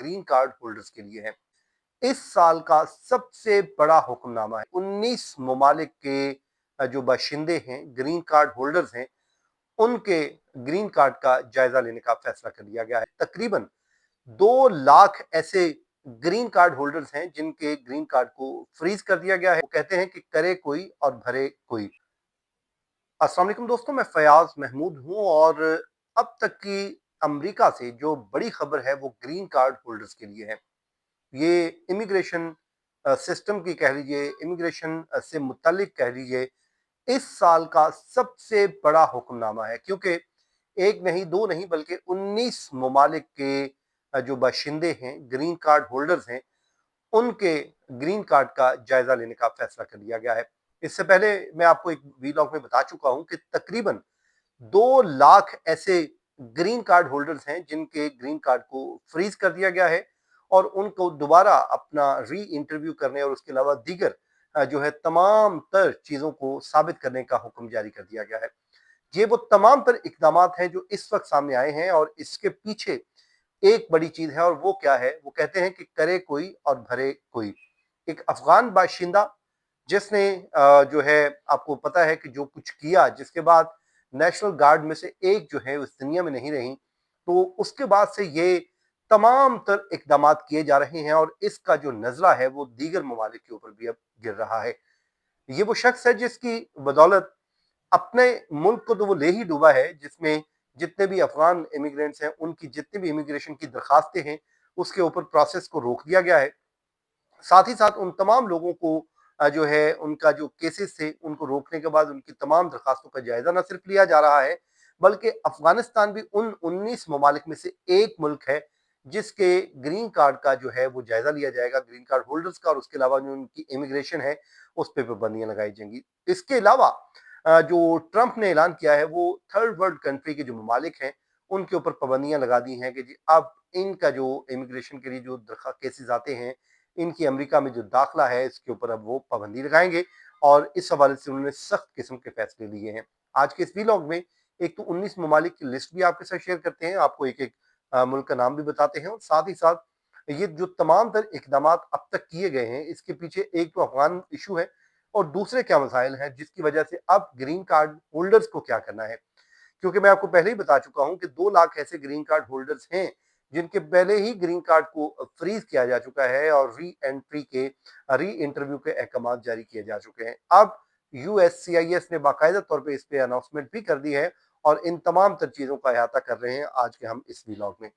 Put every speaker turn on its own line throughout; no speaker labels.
Green card holders के लिए है। इस साल का सबसे बड़ा हुक्मनामा है। 19 ममालिक के जो बाशिंदे हैं, ग्रीन कार्ड होल्डर्स हैं, उनके ग्रीन कार्ड का जायजा लेने का फैसला कर लिया गया है। तकरीबन 2 लाख ऐसे ग्रीन कार्ड होल्डर्स हैं जिनके ग्रीन कार्ड को फ्रीज कर दिया गया है। वो कहते हैं कि करे कोई और भरे कोई। अस्सलाम वालेकुम दोस्तों, मैं फयाज महमूद हूं और अब तक की अमेरिका से जो बड़ी खबर है वो ग्रीन कार्ड होल्डर्स के लिए है। ये इमिग्रेशन सिस्टम की कह लीजिए, इमिग्रेशन से मुतल्लिक कह लीजिए, इस साल का सबसे बड़ा हुक्मनामा है, क्योंकि एक नहीं दो नहीं बल्कि 19 ममालिक के जो बाशिंदे हैं, ग्रीन कार्ड होल्डर्स हैं, उनके ग्रीन कार्ड का जायजा लेने का फैसला कर लिया गया है। इससे पहले मैं आपको एक वीलॉग में बता चुका हूं कि तकरीबन 2 लाख ऐसे ग्रीन कार्ड होल्डर्स हैं जिनके ग्रीन कार्ड को फ्रीज कर दिया गया है और उनको दोबारा अपना री इंटरव्यू करने और उसके अलावा दीगर जो है तमाम तर चीजों को साबित करने का हुक्म जारी कर दिया गया है। ये वो तमाम तर इकदाम हैं जो इस वक्त सामने आए हैं और इसके पीछे एक बड़ी चीज है, और वो क्या है? वो कहते हैं कि करे कोई और भरे कोई। एक अफगान बाशिंदा जिसने जो है, आपको पता है कि जो कुछ किया, जिसके बाद नेशनल गार्ड में से एक जो है उस दुनिया में नहीं रही, तो उसके बाद से ये तमाम तर इकदामात किए जा रहे हैं और इसका जो नजरा है वो दीगर ममालिक के ऊपर भी अब गिर रहा है। ये वो शख्स है जिसकी बदौलत अपने मुल्क को तो वो ले ही डूबा है, जिसमें जितने भी अफगान इमिग्रेंट्स हैं उनकी जितनी भी इमिग्रेशन की दरखास्तें हैं उसके ऊपर प्रोसेस को रोक दिया गया है। साथ ही साथ उन तमाम लोगों को जो है उनका जो केसेस थे उनको रोकने के बाद उनकी तमाम दरखास्तों का जायजा न सिर्फ लिया जा रहा है, बल्कि अफगानिस्तान भी उन 19 ममालिक में से एक मुल्क है जिसके ग्रीन कार्ड का जो है वो जायजा लिया जाएगा, ग्रीन कार्ड होल्डर्स का, और उसके अलावा जो उनकी इमिग्रेशन है उस पर पाबंदियां लगाई जाएंगी। इसके अलावा जो ट्रंप ने ऐलान किया है वो थर्ड वर्ल्ड कंट्री के जो ममालिक हैं उनके ऊपर पाबंदियां लगा दी हैं कि जी अब इनका जो इमिग्रेशन के लिए जो केसेस आते हैं, इनकी अमेरिका में जो दाखिला है इसके ऊपर अब वो पाबंदी लगाएंगे और इस हवाले से उन्होंने सख्त किस्म के फैसले लिए हैं। आज के इस वीलॉग में एक तो 19 ममालिक की लिस्ट भी आपके साथ शेयर करते हैं, आपको एक एक मुल्क का नाम भी बताते हैं और साथ ही साथ ये जो तमाम तर इकदाम अब तक किए गए हैं इसके पीछे एक तो अफगान इशू है और दूसरे क्या मसाइल हैं जिसकी वजह से अब ग्रीन कार्ड होल्डर्स को क्या करना है। क्योंकि मैं आपको पहले ही बता चुका हूं कि 2 लाख ऐसे ग्रीन कार्ड होल्डर्स हैं जिनके पहले ही ग्रीन कार्ड को फ्रीज किया जा चुका है और री इंटरव्यू के अहकाम जारी किए जा चुके हैं। अब USCIS ने बाकायदा तौर पे इस पे अनाउंसमेंट भी कर दी है और इन तमाम तर चीजों का अहाता कर रहे हैं आज के हम इस व्लॉग में।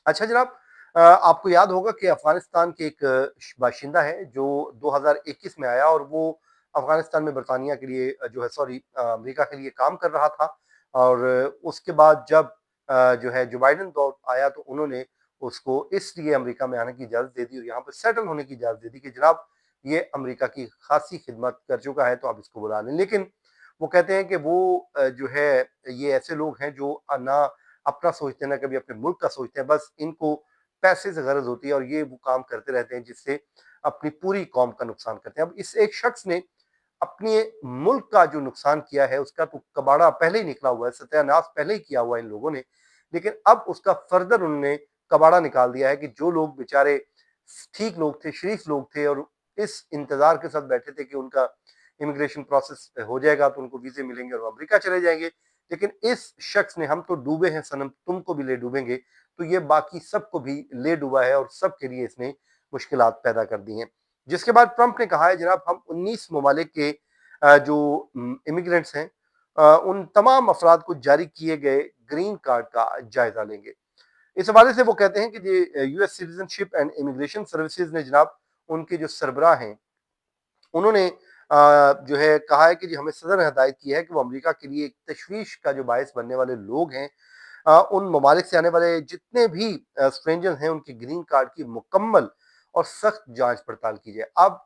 अच्छा जनाब, आपको याद होगा कि अफगानिस्तान के एक बाशिंदा है जो 2021 में आया और वो अफगानिस्तान में बरतानिया के लिए जो है सॉरी अमेरिका के लिए काम कर रहा था, और उसके बाद जब जो है जो बाइडेन दौर आया तो उन्होंने उसको इसलिए अमेरिका में आने की इजाज़त दे दी और यहाँ पर सेटल होने की इजाज़त दे दी कि जनाब ये अमेरिका की खासी खिदमत कर चुका है तो आप इसको बुला लें। लेकिन वो कहते हैं कि वो जो है ये ऐसे लोग हैं जो ना अपना सोचते हैं ना कभी अपने मुल्क का सोचते हैं, बस इनको पैसे से गरज होती है और ये वो काम करते रहते हैं जिससे अपनी पूरी कौम का नुकसान करते हैं। अब इस एक शख्स ने अपने मुल्क का जो नुकसान किया है उसका तो कबाड़ा पहले ही निकला हुआ है, सत्यानाश पहले ही किया हुआ है इन लोगों ने, लेकिन अब उसका फर्दर उन्होंने कबाड़ा निकाल दिया है कि जो लोग बेचारे ठीक लोग थे, शरीफ लोग थे और इस इंतजार के साथ बैठे थे कि उनका इमिग्रेशन प्रोसेस हो जाएगा तो उनको वीजे मिलेंगे और वो अमेरिका चले जाएंगे, लेकिन इस शख्स ने हम तो डूबे हैं सनम तुमको भी ले डूबेंगे, तो ये बाकी सबको भी ले डूबा है और सबके लिए इसने मुश्किलात पैदा कर दी हैं। जिसके बाद ट्रंप ने कहा है जनाब हम 19 ममालिक के जो इमिग्रेंट्स हैं उन तमाम अफराद को जारी किए गए ग्रीन कार्ड का जायजा लेंगे। इस हवाले से वो कहते हैं कि US citizenship and immigration services ने जनाब उनके जो सरबराह हैं उन्होंने जो है कहा है कि जी हमें सदर ने हदायत की है कि वो अमेरिका के लिए एक तशवीश का जो बायस बनने वाले लोग हैं, उन ममालिक से आने वाले जितने भी स्ट्रेंजर्स हैं उनके ग्रीन कार्ड की मुकम्मल और सख्त जांच पड़ताल की जाए। अब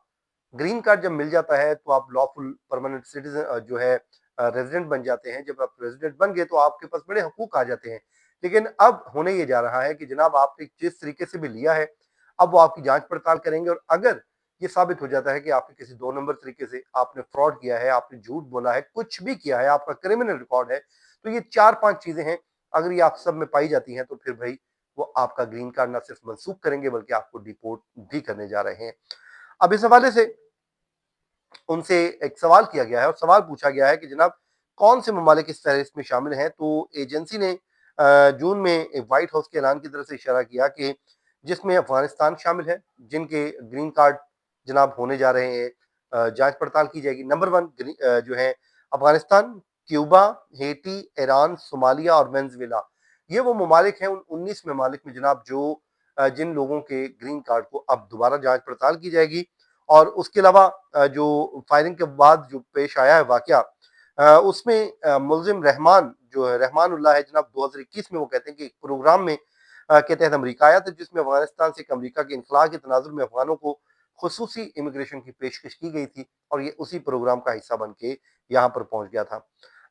ग्रीन कार्ड जब मिल जाता है तो आप लॉफुल परमानेंट सिटीजन जो है रेजिडेंट बन जाते हैं। जब आप रेजिडेंट बन गए तो आपके पास बड़े हकूक आ जाते हैं, लेकिन अब होने ये जा रहा है कि जनाब आपने जिस तरीके से भी लिया है अब वो आपकी जांच पड़ताल करेंगे और अगर ये साबित हो जाता है कि आपने किसी 2 नंबर तरीके से आपने फ्रॉड किया है, आपने झूठ बोला है, कुछ भी किया है, आपका क्रिमिनल रिकॉर्ड है, तो ये 4-5 चीजें हैं, अगर ये आप सब में पाई जाती हैं तो फिर भाई وہ آپ کا گرین کارڈ نہ صرف منسوخ کریں گے بلکہ آپ کو ڈیپورٹ بھی کرنے جا رہے ہیں۔ اب اس حوالے سے ان سے ایک سوال کیا گیا ہے اور سوال پوچھا گیا ہے کہ جناب کون سے ممالک اس فہرست میں شامل ہیں، تو ایجنسی نے جون میں وائٹ ہاؤس کے اعلان کی طرف سے اشارہ کیا کہ جس میں افغانستان شامل ہے، جن کے گرین کارڈ جناب ہونے جا رہے ہیں، جانچ پڑتال کی جائے گی۔ نمبر 1 جو ہے Afghanistan, Cuba, Haiti, Iran, Somalia اور وینزویلا۔ یہ وہ ممالک ہیں ان 19 ممالک میں جناب جو جن لوگوں کے گرین کارڈ کو اب دوبارہ جانچ پڑتال کی جائے گی۔ اور اس کے علاوہ جو فائرنگ کے بعد جو پیش آیا ہے واقعہ، اس میں ملزم رحمان جو ہے، رحمان اللہ ہے جناب، 2021 میں وہ کہتے ہیں کہ ایک پروگرام میں کے تحت امریکہ آیا تھا جس میں افغانستان سے ایک امریکہ کے انخلاء کے تناظر میں افغانوں کو خصوصی امیگریشن کی پیشکش کی گئی تھی اور یہ اسی پروگرام کا حصہ بن کے یہاں پر پہنچ گیا تھا۔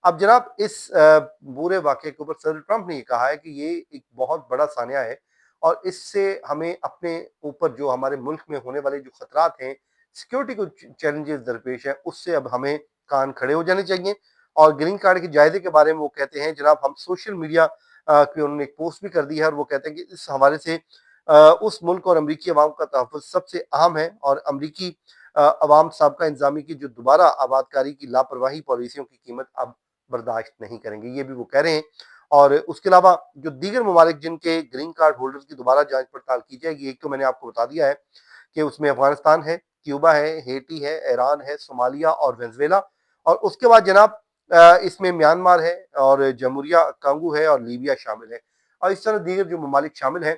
اب جناب اس بورے واقعے کے اوپر صدر ٹرمپ نے یہ کہا ہے کہ یہ ایک بہت بڑا سانحہ ہے اور اس سے ہمیں اپنے اوپر جو ہمارے ملک میں ہونے والے جو خطرات ہیں، سیکیورٹی کو چیلنجز درپیش ہیں، اس سے اب ہمیں کان کھڑے ہو جانے چاہیے۔ اور گرین کارڈ کے جائزے کے بارے میں وہ کہتے ہیں جناب، ہم سوشل میڈیا پہ انہوں نے ایک پوسٹ بھی کر دی ہے اور وہ کہتے ہیں کہ اس حوالے سے اس ملک اور امریکی عوام کا تحفظ سب سے اہم ہے اور امریکی عوام سابقہ انتظامیہ کی جو دوبارہ آباد کاری کی لاپرواہی پالیسیوں کی قیمت اب برداشت نہیں کریں گے، یہ بھی وہ کہہ رہے ہیں۔ اور اس کے علاوہ جو دیگر ممالک جن کے گرین کارڈ ہولڈرز کی دوبارہ جانچ پڑتال کی جائے گی، ایک تو میں نے آپ کو بتا دیا ہے کہ اس میں افغانستان ہے، کیوبا ہے، ہیٹی ہے، ایران ہے، صومالیہ اور وینزویلا۔ اور اس کے بعد جناب اس میں میانمار ہے اور جمہوریہ کانگو ہے اور لیبیا شامل ہے، اور اس طرح دیگر جو ممالک شامل ہیں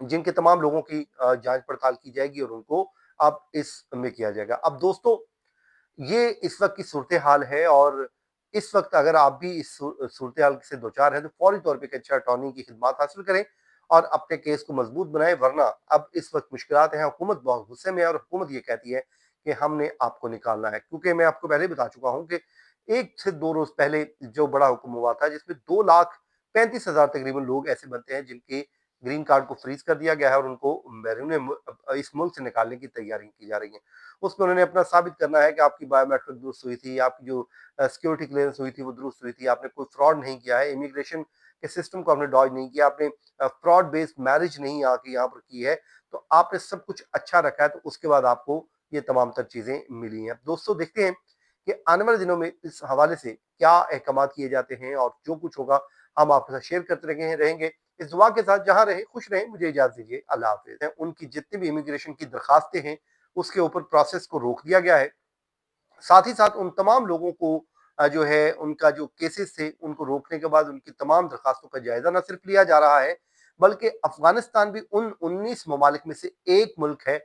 جن کے تمام لوگوں کی جانچ پڑتال کی جائے گی اور ان کو اب اس میں کیا جائے گا۔ اب دوستو، یہ اس وقت کی صورتحال ہے اور اس وقت اگر آپ بھی اس صورتحال سے دوچار ہیں تو فوری طور پہ ایک اچھا اٹارنی کی خدمات حاصل کریں اور اپنے کیس کو مضبوط بنائیں، ورنہ اب اس وقت مشکلات ہیں۔ حکومت بہت غصے میں ہے اور حکومت یہ کہتی ہے کہ ہم نے آپ کو نکالنا ہے، کیونکہ میں آپ کو پہلے بتا چکا ہوں کہ 1 سے 2 روز پہلے جو بڑا حکم ہوا تھا جس میں 2,35,000 تقریباً لوگ ایسے بنتے ہیں جن کے گرین کارڈ کو فریز کر دیا گیا ہے اور ان کو بیرون اس ملک سے نکالنے کی تیاری کی جا رہی ہیں۔ اس میں انہوں نے اپنا ثابت کرنا ہے کہ آپ کی بایو میٹرک درست ہوئی تھی، آپ کی جو سیکیورٹی کلیئرنس ہوئی تھی وہ درست ہوئی تھی، آپ نے کوئی فراڈ نہیں کیا ہے، امیگریشن کے سسٹم کو آپ نے ڈاج نہیں کیا، آپ نے فراڈ بیسڈ میرج نہیں آ کے یہاں پر کی ہے، تو آپ نے سب کچھ اچھا رکھا ہے، تو اس کے بعد آپ کو یہ تمام تر چیزیں ملی ہیں۔ دوستو دیکھتے ہیں کہ آنے والے دنوں میں اس حوالے سے کیا احکامات کیے جاتے ہیں اور جو کچھ ہوگا ہم آپ کے ساتھ شیئر کرتے رہیں گے۔ اس دعا کے ساتھ جہاں رہیں خوش رہیں، مجھے اجازت دیجیے، اللہ حافظ۔ ان کی جتنی بھی امیگریشن کی درخواستیں ہیں اس کے اوپر پروسیس کو روک دیا گیا ہے، ساتھ ہی ساتھ ان تمام لوگوں کو جو ہے ان کا جو کیسز تھے ان کو روکنے کے بعد ان کی تمام درخواستوں کا جائزہ نہ صرف لیا جا رہا ہے بلکہ افغانستان بھی ان 19 ممالک میں سے ایک ملک ہے